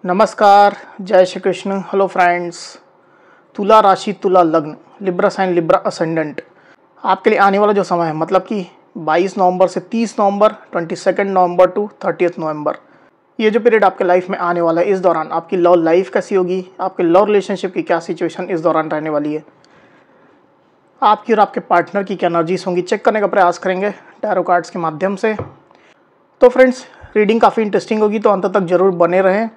नमस्कार, जय Shri Krishna. Hello friends. तुला राशि, तुला लग्न, लिब्रा साइन, लिब्रा असेंडेंट आपके लिए आने वाला जो समय है मतलब कि 22 नवंबर से 30 नवंबर, 22 नवंबर टू 30 नवंबर, ये जो पीरियड आपके लाइफ में आने वाला है, इस दौरान आपकी लव लाइफ कैसी होगी, आपके लव रिलेशनशिप की क्या सिचुएशन इस दौरान रहने वाली है, आपकी और आपके पार्टनर की क्या एनर्जीज होंगी, चेक करने का प्रयास करेंगे टैरो कार्ड्स के माध्यम से। तो फ्रेंड्स, रीडिंग काफ़ी इंटरेस्टिंग होगी, तो अंत तक जरूर बने रहें।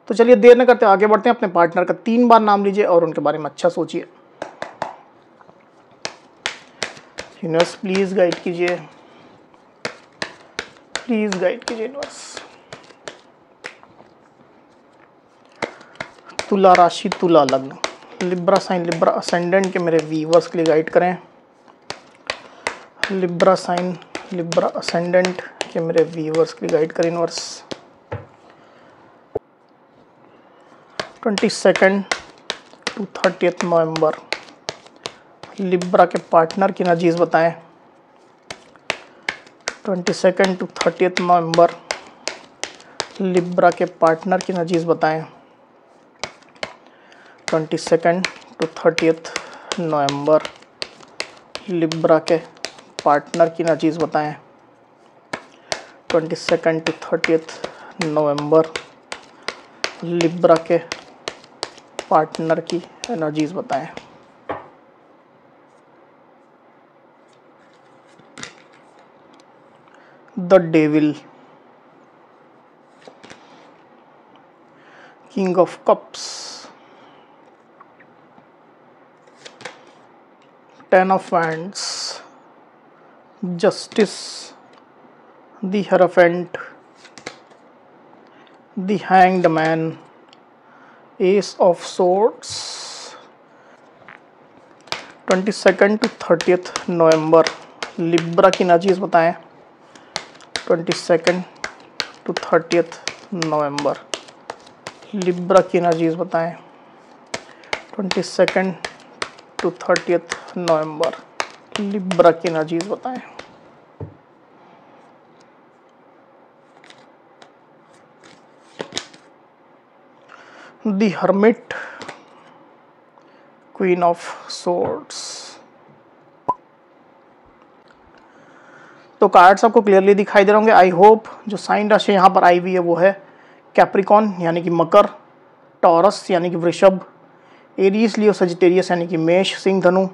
तो चलिए देर न करते आगे बढ़ते हैं। अपने पार्टनर का 3 बार नाम लीजिए और उनके बारे में अच्छा सोचिए। यूनिवर्स प्लीज गाइड कीजिए, प्लीज गाइड कीजिए यूनिवर्स। तुला राशि, तुला लग्न, लिब्रा साइन, लिब्रा असेंडेंट के मेरे व्यूअर्स के लिए गाइड करें। लिब्रा साइन, लिब्रा असेंडेंट के मेरे व्यूअर्स के लिए गाइड करें यूनिवर्स। 22 टू 30 नवंबर लिब्रा के पार्टनर की एनर्जीज बताएं। 22 टू 30 नवंबर लिब्रा के पार्टनर की एनर्जीज बताएं। 22 टू 30 नवंबर लिब्रा के पार्टनर की एनर्जीज बताएं। 22 टू 30 नवंबर लिब्रा के पार्टनर की एनर्जीज बताएं। The devil, king of cups, 10 of wands, justice, the hierophant, the hanged man, ace of swords. 22 to 30 November Libra की energies बताएं। 22 to 30 November Libra की energies बताएं। 22 to 30 November Libra की energies बताएं। The hermit, queen of swords. तो cards आपको clearly दिखाई दे रहे होंगे। आई होप जो साइन राशि यहाँ पर आई हुई है वो है कैप्रिकॉन यानी कि मकर, टॉरस यानी कि वृषभ, एरीज, लियो, सजिटेरियस यानी कि मेष, सिंह, धनु,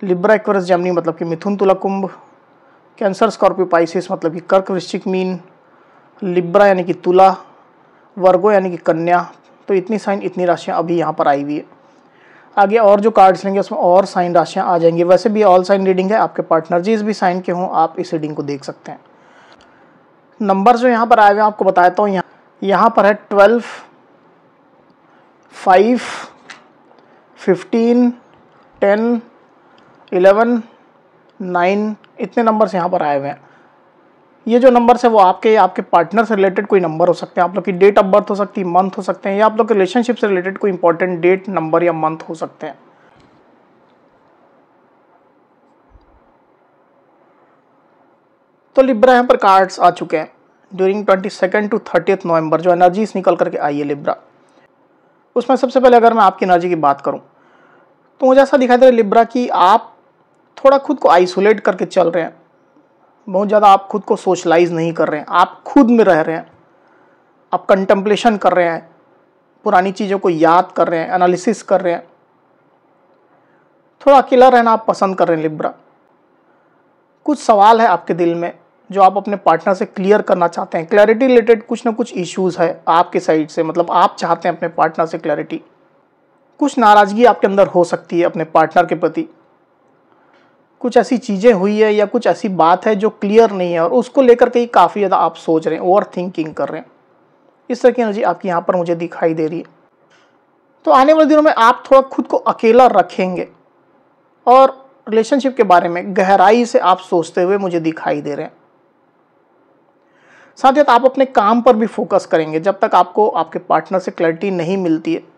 लिब्रा, एक्वेरियस, जेमिनी मतलब कि मिथुन, तुला, कुंभ, कैंसर, स्कॉर्पियो, पाइसेस मतलब कि कर्क, वृश्चिक, मीन, लिब्रा यानी कि तुला, वर्गो यानी कि कन्या। तो इतनी साइन, इतनी राशियाँ अभी यहाँ पर आई हुई है। आगे और जो कार्ड्स लेंगे उसमें और साइन राशियाँ आ जाएंगी। वैसे भी ऑल साइन रीडिंग है, आपके पार्टनर जिस भी साइन के हों आप इस रीडिंग को देख सकते हैं। नंबर जो यहाँ पर आए हुए हैं आपको बताता हूँ। यहाँ पर है 12, 5, 15, 10, 11, 9, इतने नंबर्स यहाँ पर आए हुए हैं। ये जो नंबर्स है वो आपके पार्टनर से रिलेटेड कोई नंबर हो सकते हैं, आप लोग की डेट ऑफ बर्थ हो सकती है, मंथ हो सकते हैं, या आप लोग के रिलेशनशिप से रिलेटेड कोई इंपॉर्टेंट डेट, नंबर या मंथ हो सकते हैं। तो लिब्रा यहाँ पर कार्ड्स आ चुके हैं। ड्यूरिंग 22 टू 30 नवंबर जो एनर्जीज निकल करके आई है लिब्रा, उसमें सबसे पहले अगर मैं आपकी एनर्जी की बात करूं तो मुझे ऐसा दिखाई दे रहा है लिब्रा की आप थोड़ा खुद को आइसोलेट करके चल रहे हैं। बहुत ज़्यादा आप खुद को सोशलाइज नहीं कर रहे हैं, आप खुद में रह रहे हैं, आप कंटेम्पलेशन कर रहे हैं, पुरानी चीज़ों को याद कर रहे हैं, एनालिसिस कर रहे हैं, थोड़ा अकेला रहना आप पसंद कर रहे हैं लिब्रा। कुछ सवाल है आपके दिल में जो आप अपने पार्टनर से क्लियर करना चाहते हैं। क्लैरिटी रिलेटेड कुछ ना कुछ इश्यूज है आपके साइड से, मतलब आप चाहते हैं अपने पार्टनर से क्लैरिटी। कुछ नाराज़गी आपके अंदर हो सकती है अपने पार्टनर के प्रति, कुछ ऐसी चीज़ें हुई है या कुछ ऐसी बात है जो क्लियर नहीं है और उसको लेकर के ही काफ़ी ज़्यादा आप सोच रहे हैं, ओवर थिंकिंग कर रहे हैं। इस तरह की एनर्जी आपकी यहाँ पर मुझे दिखाई दे रही है। तो आने वाले दिनों में आप थोड़ा खुद को अकेला रखेंगे और रिलेशनशिप के बारे में गहराई से आप सोचते हुए मुझे दिखाई दे रहे हैं। साथ ही आप अपने काम पर भी फोकस करेंगे। जब तक आपको आपके पार्टनर से क्लैरिटी नहीं मिलती है,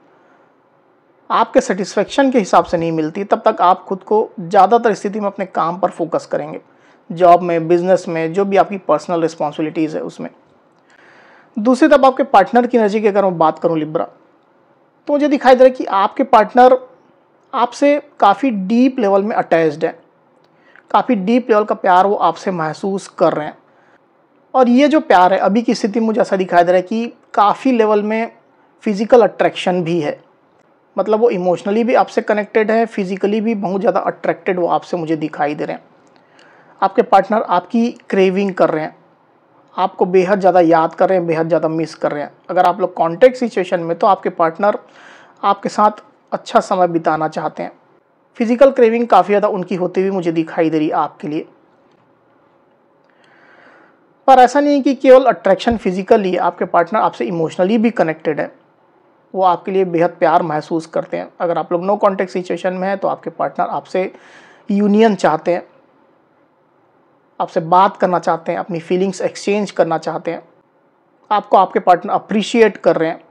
आपके सेटिस्फेक्शन के हिसाब से नहीं मिलती, तब तक आप खुद को ज़्यादातर स्थिति में अपने काम पर फोकस करेंगे, जॉब में, बिजनेस में, जो भी आपकी पर्सनल रिस्पॉन्सिबिलिटीज़ है उसमें। दूसरी तरफ आपके पार्टनर की एनर्जी की अगर मैं बात करूं लिब्रा, तो मुझे दिखाई दे रहा है कि आपके पार्टनर आपसे काफ़ी डीप लेवल में अटैच्ड है, काफ़ी डीप लेवल का प्यार वो आपसे महसूस कर रहे हैं। और ये जो प्यार है अभी की स्थिति में मुझे ऐसा दिखाई दे रहा है कि काफ़ी लेवल में फिजिकल अट्रैक्शन भी है, मतलब वो इमोशनली भी आपसे कनेक्टेड है, फिजिकली भी बहुत ज़्यादा अट्रैक्टेड वो आपसे मुझे दिखाई दे रहे हैं। आपके पार्टनर आपकी क्रेविंग कर रहे हैं, आपको बेहद ज़्यादा याद कर रहे हैं, बेहद ज़्यादा मिस कर रहे हैं। अगर आप लोग कॉन्टैक्ट सिचुएशन में, तो आपके पार्टनर आपके साथ अच्छा समय बिताना चाहते हैं। फिजिकल क्रेविंग काफ़ी ज़्यादा उनकी होती हुई मुझे दिखाई दे रही है आपके लिए। पर ऐसा नहीं है कि केवल अट्रैक्शन फिजिकली है, आपके पार्टनर आपसे इमोशनली भी कनेक्टेड है, वो आपके लिए बेहद प्यार महसूस करते हैं। अगर आप लोग नो कॉन्टैक्ट सिचुएशन में हैं, तो आपके पार्टनर आपसे यूनियन चाहते हैं, आपसे बात करना चाहते हैं, अपनी फीलिंग्स एक्सचेंज करना चाहते हैं। आपको आपके पार्टनर अप्रिशिएट कर रहे हैं,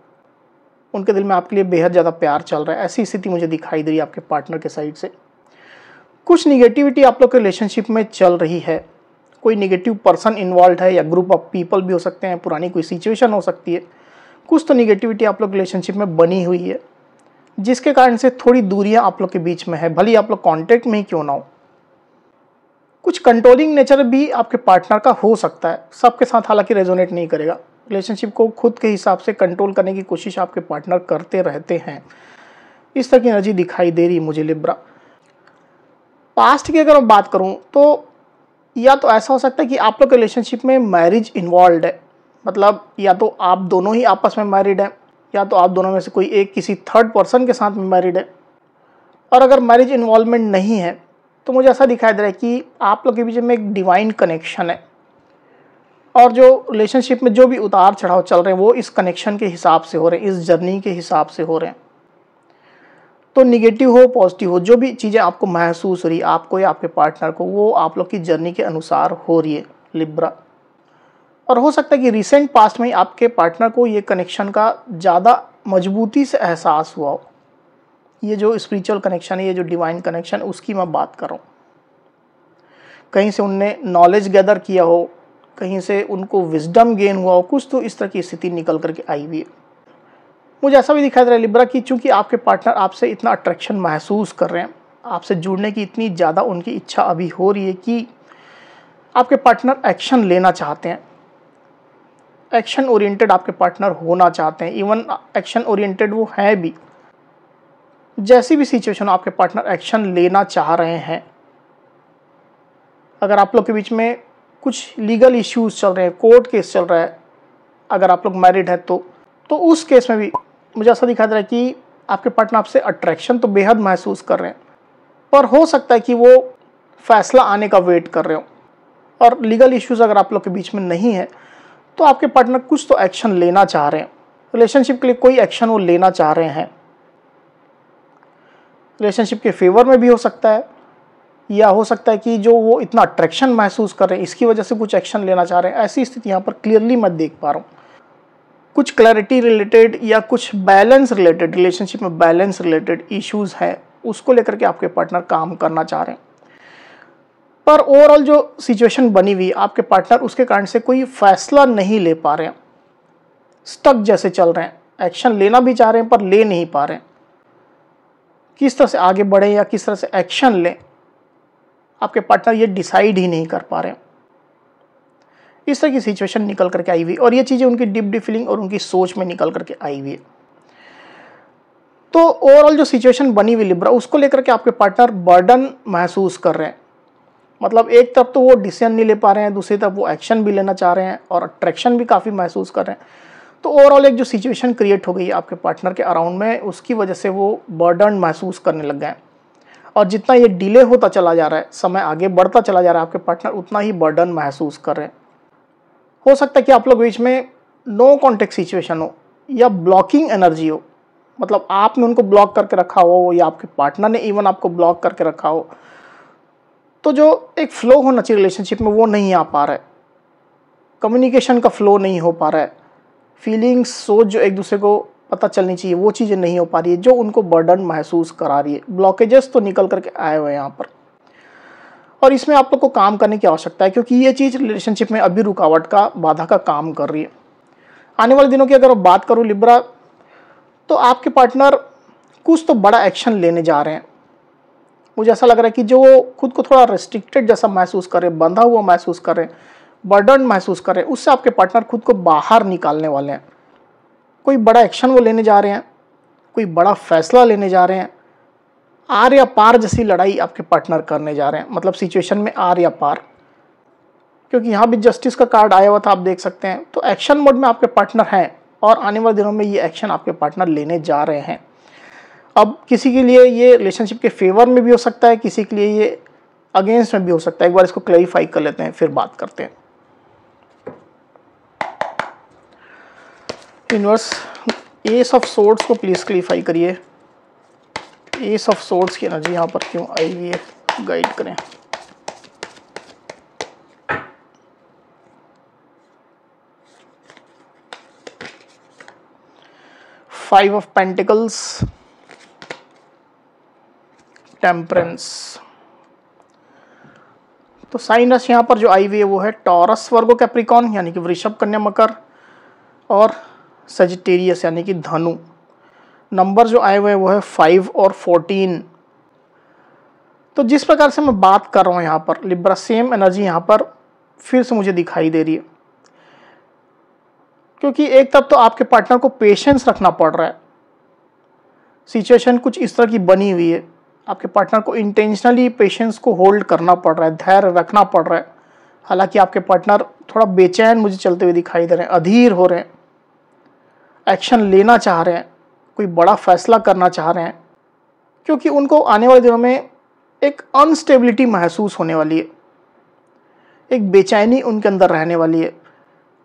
उनके दिल में आपके लिए बेहद ज़्यादा प्यार चल रहा है। ऐसी स्थिति मुझे दिखाई दे रही है आपके पार्टनर के साइड से। कुछ निगेटिविटी आप लोग के रिलेशनशिप में चल रही है, कोई निगेटिव पर्सन इन्वॉल्व है या ग्रुप ऑफ पीपल भी हो सकते हैं, पुरानी कोई सिचुएशन हो सकती है। कुछ तो निगेटिविटी आप लोग रिलेशनशिप में बनी हुई है, जिसके कारण से थोड़ी दूरियां आप लोग के बीच में है, भले ही आप लोग कांटेक्ट में ही क्यों ना हो। कुछ कंट्रोलिंग नेचर भी आपके पार्टनर का हो सकता है, सबके साथ हालांकि रेजोनेट नहीं करेगा। रिलेशनशिप को खुद के हिसाब से कंट्रोल करने की कोशिश आपके पार्टनर करते रहते हैं, इस तरह की एनर्जी दिखाई दे रही है मुझे लिब्रा। पास्ट की अगर मैं बात करूं, तो या तो ऐसा हो सकता है कि आप लोग के रिलेशनशिप में मैरिज इन्वॉल्व है, मतलब या तो आप दोनों ही आपस में मैरिड हैं, या तो आप दोनों में से कोई एक किसी थर्ड पर्सन के साथ में मैरिड है। और अगर मैरिज इन्वॉल्वमेंट नहीं है, तो मुझे ऐसा दिखाई दे रहा है कि आप लोग के बीच में एक डिवाइन कनेक्शन है, और जो रिलेशनशिप में जो भी उतार चढ़ाव चल रहे हैं वो इस कनेक्शन के हिसाब से हो रहे हैं, इस जर्नी के हिसाब से हो रहे हैं। तो निगेटिव हो पॉजिटिव हो, जो भी चीज़ें आपको महसूस हो रही है, आपको या आपके पार्टनर को, वो आप लोग की जर्नी के अनुसार हो रही है लिब्रा। और हो सकता है कि रिसेंट पास्ट में ही आपके पार्टनर को ये कनेक्शन का ज़्यादा मजबूती से एहसास हुआ हो। ये जो स्पिरिचुअल कनेक्शन है, ये जो डिवाइन कनेक्शन, उसकी मैं बात कर रहा हूँ। कहीं से उनने नॉलेज गैदर किया हो, कहीं से उनको विजडम गेन हुआ हो, कुछ तो इस तरह की स्थिति निकल करके आई हुई है। मुझे ऐसा भी दिखाई दे रहा है लिब्रा कि चूंकि आपके पार्टनर आपसे इतना अट्रैक्शन महसूस कर रहे हैं, आपसे जुड़ने की इतनी ज़्यादा उनकी इच्छा अभी हो रही है कि आपके पार्टनर एक्शन लेना चाहते हैं, एक्शन ओरिएंटेड आपके पार्टनर होना चाहते हैं। इवन एक्शन ओरिएंटेड वो हैं भी, जैसी भी सिचुएशन आपके पार्टनर एक्शन लेना चाह रहे हैं। अगर आप लोग के बीच में कुछ लीगल इश्यूज चल रहे हैं, कोर्ट केस चल रहा है, अगर आप लोग मैरिड हैं तो उस केस में भी मुझे ऐसा दिखा दे रहा है कि आपके पार्टनर आपसे अट्रैक्शन तो बेहद महसूस कर रहे हैं, पर हो सकता है कि वो फैसला आने का वेट कर रहे हो। और लीगल इश्यूज अगर आप लोग के बीच में नहीं है, तो आपके पार्टनर कुछ तो एक्शन लेना चाह रहे हैं, रिलेशनशिप के लिए कोई एक्शन वो लेना चाह रहे हैं। रिलेशनशिप के फेवर में भी हो सकता है, या हो सकता है कि जो वो इतना अट्रैक्शन महसूस कर रहे हैं इसकी वजह से कुछ एक्शन लेना चाह रहे हैं। ऐसी स्थिति यहाँ पर क्लियरली मैं देख पा रहा हूँ। कुछ क्लैरिटी रिलेटेड या कुछ बैलेंस रिलेटेड, रिलेशनशिप में बैलेंस रिलेटेड इश्यूज है, उसको लेकर के आपके पार्टनर काम करना चाह रहे हैं। पर ओवरऑल जो सिचुएशन बनी हुई, आपके पार्टनर उसके कारण से कोई फैसला नहीं ले पा रहे हैं, स्टक जैसे चल रहे हैं। एक्शन लेना भी चाह रहे हैं पर ले नहीं पा रहे हैं। किस तरह से आगे बढ़े या किस तरह से एक्शन लें, आपके पार्टनर ये डिसाइड ही नहीं कर पा रहे हैं। इस तरह की सिचुएशन निकल करके आई हुई, और ये चीज़ें उनकी डीप फीलिंग और उनकी सोच में निकल करके आई हुई है। तो ओवरऑल जो सिचुएशन बनी हुई लिब्रा, उसको लेकर के आपके पार्टनर बर्डन महसूस कर रहे हैं। मतलब एक तरफ तो वो डिसीजन नहीं ले पा रहे हैं, दूसरी तरफ वो एक्शन भी लेना चाह रहे हैं और अट्रैक्शन भी काफ़ी महसूस कर रहे हैं। तो ओवरऑल एक जो सिचुएशन क्रिएट हो गई है आपके पार्टनर के अराउंड में, उसकी वजह से वो बर्डन महसूस करने लग गए हैं। और जितना ये डिले होता चला जा रहा है, समय आगे बढ़ता चला जा रहा है, आपके पार्टनर उतना ही बर्डन महसूस कर रहे हैं। हो सकता है कि आप लोग बीच में नो कॉन्टेक्ट सिचुएशन हो या ब्लॉकिंग एनर्जी हो, मतलब आपने उनको ब्लॉक करके रखा हो या आपके पार्टनर ने इवन आपको ब्लॉक करके रखा हो। तो जो एक फ्लो होना चाहिए रिलेशनशिप में वो नहीं आ पा रहा है, कम्युनिकेशन का फ्लो नहीं हो पा रहा है, फीलिंग्स, सोच जो एक दूसरे को पता चलनी चाहिए वो चीज़ें नहीं हो पा रही है, जो उनको बर्डन महसूस करा रही है। ब्लॉकेजेस तो निकल करके आए हुए हैं यहाँ पर, और इसमें आप लोग को काम करने की आवश्यकता है, क्योंकि ये चीज़ रिलेशनशिप में अभी रुकावट का, बाधा का काम कर रही है। आने वाले दिनों की अगर बात करूं लिब्रा, तो आपके पार्टनर कुछ तो बड़ा एक्शन लेने जा रहे हैं। मुझे ऐसा लग रहा है कि जो खुद को थोड़ा रेस्ट्रिक्टेड जैसा महसूस कर रहे, बंधा हुआ महसूस कर रहे, बर्डन महसूस कर रहे, उससे आपके पार्टनर खुद को बाहर निकालने वाले हैं। कोई बड़ा एक्शन वो लेने जा रहे हैं, कोई बड़ा फैसला लेने जा रहे हैं। आर या पार जैसी लड़ाई आपके पार्टनर करने जा रहे हैं, मतलब सिचुएशन में आर या पार, क्योंकि यहाँ भी जस्टिस का कार्ड आया हुआ था, आप देख सकते हैं। तो एक्शन मोड में आपके पार्टनर हैं और आने वाले दिनों में ये एक्शन आपके पार्टनर लेने जा रहे हैं। अब किसी के लिए ये रिलेशनशिप के फेवर में भी हो सकता है, किसी के लिए ये अगेंस्ट में भी हो सकता है। एक बार इसको क्लैरिफाई कर लेते हैं, फिर बात करते हैं। यूनिवर्स, एस ऑफ सोर्ड्स को प्लीज क्लैरिफाई करिए। एस ऑफ सोर्ड्स की एनर्जी यहाँ पर क्यों आई हुई है, गाइड करें। Five of pentacles, temperance. तो साइन राशि यहाँ पर जो आई हुई है वो है टॉरस, वर्गो, कैप्रिकॉन यानी कि वृषभ, कन्या, मकर, और सजिटेरियस यानी कि धनु। नंबर जो आए हुए हैं वो है 5 और 14। तो जिस प्रकार से मैं बात कर रहा हूँ यहाँ पर लिब्रा, सेम एनर्जी यहाँ पर फिर से मुझे दिखाई दे रही है। क्योंकि एक तरफ तो आपके पार्टनर को पेशेंस रखना पड़ रहा है, सिचुएशन कुछ इस तरह की बनी हुई है, आपके पार्टनर को इंटेंशनली पेशेंस को होल्ड करना पड़ रहा है, धैर्य रखना पड़ रहा है। हालांकि आपके पार्टनर थोड़ा बेचैन मुझे चलते हुए दिखाई दे रहे हैं, अधीर हो रहे हैं, एक्शन लेना चाह रहे हैं, कोई बड़ा फैसला करना चाह रहे हैं, क्योंकि उनको आने वाले दिनों में एक अनस्टेबिलिटी महसूस होने वाली है, एक बेचैनी उनके अंदर रहने वाली है।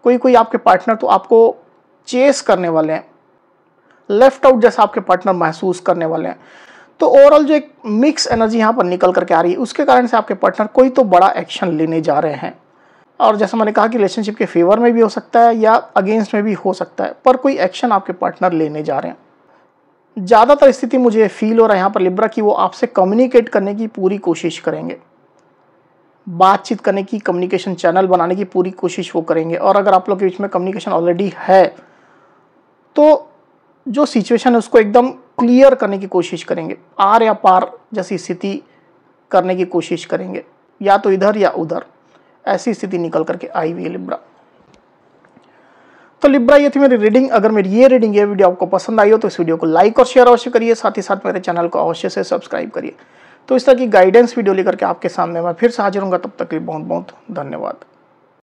कोई आपके पार्टनर तो आपको चेस करने वाले हैं, लेफ्ट आउट जैसा आपके पार्टनर महसूस करने वाले हैं। तो ओवरऑल जो एक मिक्स एनर्जी यहाँ पर निकल करके आ रही है, उसके कारण से आपके पार्टनर कोई तो बड़ा एक्शन लेने जा रहे हैं। और जैसा मैंने कहा कि रिलेशनशिप के फेवर में भी हो सकता है या अगेंस्ट में भी हो सकता है, पर कोई एक्शन आपके पार्टनर लेने जा रहे हैं। ज़्यादातर स्थिति मुझे फील हो रहा है यहाँ पर लिब्रा कि वो आपसे कम्युनिकेट करने की पूरी कोशिश करेंगे, बातचीत करने की, कम्युनिकेशन चैनल बनाने की पूरी कोशिश वो करेंगे। और अगर आप लोग के बीच में कम्युनिकेशन ऑलरेडी है तो जो सिचुएशन है उसको एकदम क्लियर करने की कोशिश करेंगे, आर या पार जैसी स्थिति करने की कोशिश करेंगे, या तो इधर या उधर, ऐसी स्थिति निकल करके आई हुई है लिब्रा। तो लिब्रा ये थी मेरी रीडिंग। अगर मेरी ये वीडियो आपको पसंद आई हो तो इस वीडियो को लाइक और शेयर अवश्य करिए, साथ ही साथ मेरे चैनल को अवश्य से सब्सक्राइब करिए। तो इस तरह की गाइडेंस वीडियो लेकर के आपके सामने मैं फिर से हाजिर होऊंगा। तब तक के लिए बहुत बहुत धन्यवाद।